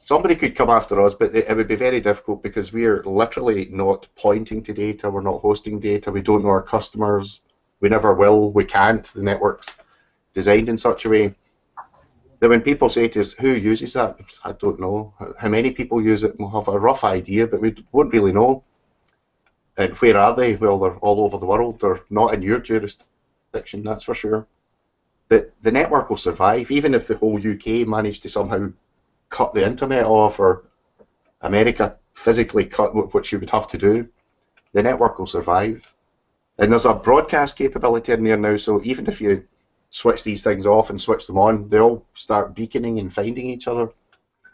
Somebody could come after us, but it would be very difficult because we're literally not pointing to data, we're not hosting data, we don't know our customers, we never will, we can't. The network's designed in such a way that when people say to us, who uses that? I don't know. How many people use it? We'll have a rough idea, but we won't really know. And where are they? Well, they're all over the world. They're not in your jurisdiction, that's for sure. The network will survive, even if the whole UK managed to somehow cut the internet off, or America physically cut what you would have to do. The network will survive. And there's a broadcast capability in there now, so even if you switch these things off and switch them on, they all start beaconing and finding each other.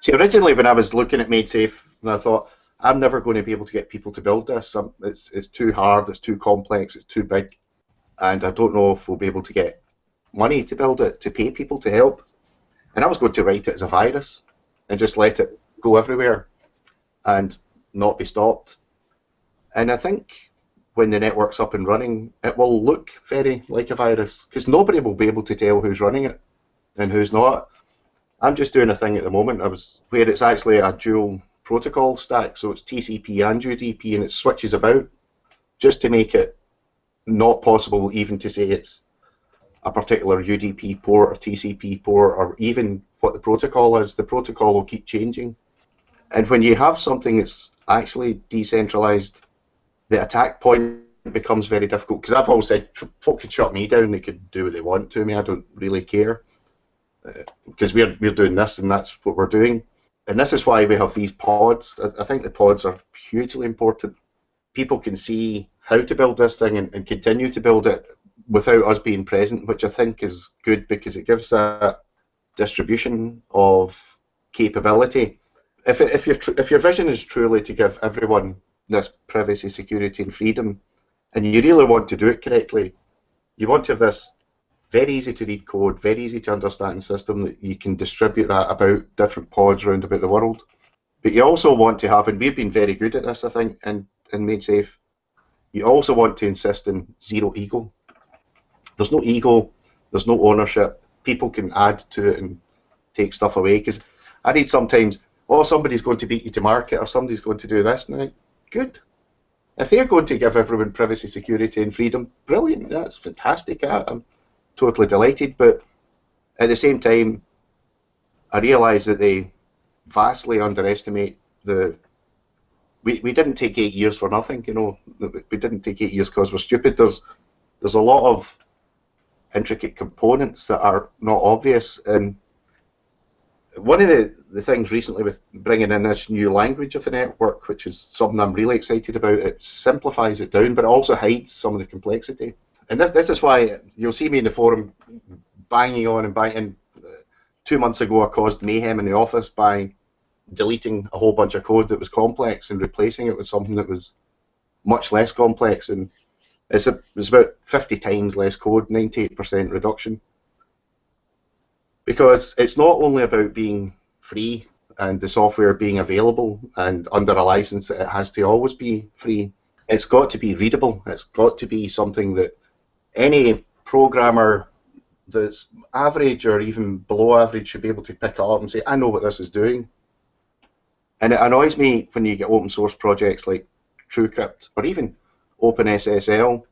See, originally when I was looking at Maidsafe, I thought, I'm never going to be able to get people to build this. It's too hard, it's too complex, it's too big, and I don't know if we'll be able to get money to build it, to pay people to help. And I was going to write it as a virus and just let it go everywhere and not be stopped. And I think when the network's up and running, it will look very like a virus, because nobody will be able to tell who's running it and who's not. I'm just doing a thing at the moment where it's actually a dual protocol stack, so it's TCP and UDP, and it switches about just to make it not possible even to say it's a particular UDP port or TCP port, or even what the protocol is. The protocol will keep changing. And when you have something that's actually decentralized, the attack point becomes very difficult, because I've always said folk could shut me down, they could do what they want to me, I don't really care, because we're doing this and that's what we're doing. And this is why we have these pods. I think the pods are hugely important. People can see how to build this thing and continue to build it without us being present, which I think is good, because it gives a distribution of capability. If your vision is truly to give everyone this privacy, security and freedom, and you really want to do it correctly, you want to have this very easy to read code, very easy to understand system that you can distribute that about different pods around about the world. But you also want to have, and we've been very good at this, I think, in Maidsafe, you also want to insist in zero ego. There's no ego, there's no ownership. People can add to it and take stuff away, because I read sometimes, oh, somebody's going to beat you to market, or somebody's going to do this now. Good. If they're going to give everyone privacy, security and freedom, brilliant, that's fantastic. I'm totally delighted, but at the same time, I realise that they vastly underestimate we didn't take 8 years for nothing, you know. We didn't take 8 years because we're stupid. There's a lot of intricate components that are not obvious, and one of the things recently with bringing in this new language of the network, which is something I'm really excited about, it simplifies it down, but it also hides some of the complexity. And this is why you'll see me in the forum banging on and banging. 2 months ago I caused mayhem in the office by deleting a whole bunch of code that was complex and replacing it with something that was much less complex, and it's about 50 times less code, 98% reduction. Because it's not only about being free and the software being available and under a license that it has to always be free. It's got to be readable. It's got to be something that any programmer that's average or even below average should be able to pick it up and say, I know what this is doing. And it annoys me when you get open source projects like TrueCrypt or even OpenSSL,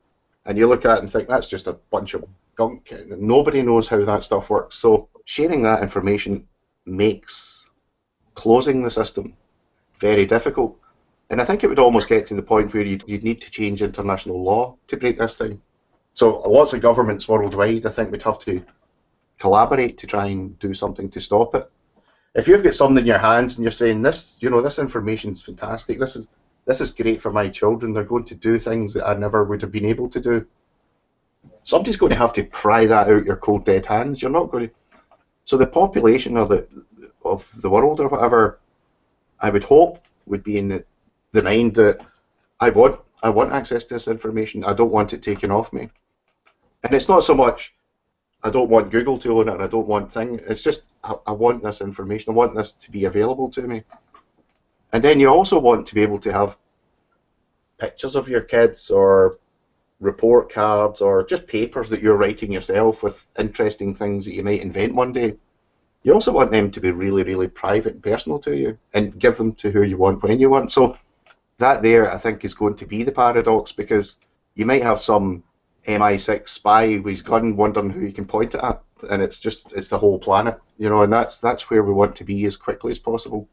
and you look at it and think that's just a bunch of gunk. Nobody knows how that stuff works. So sharing that information makes closing the system very difficult. And I think it would almost get to the point where you'd need to change international law to break this thing. So lots of governments worldwide, I think, would have to collaborate to try and do something to stop it. If you've got something in your hands and you're saying this, you know, this information's fantastic, this is great for my children, they're going to do things that I never would have been able to do, somebody's going to have to pry that out your cold dead hands. You're not going to. So the population of the world or whatever, I would hope, would be in the mind that I want access to this information. I don't want it taken off me. And it's not so much I don't want Google to own it, or I don't want thing. It's just I want this information. I want this to be available to me. And then you also want to be able to have pictures of your kids, or report cards, or just papers that you're writing yourself with interesting things that you might invent one day. You also want them to be really, really private and personal to you, and give them to who you want when you want. So that there, I think, is going to be the paradox, because you might have some MI6 spy with his gun wondering who he can point it at, and it's the whole planet, and that's where we want to be as quickly as possible.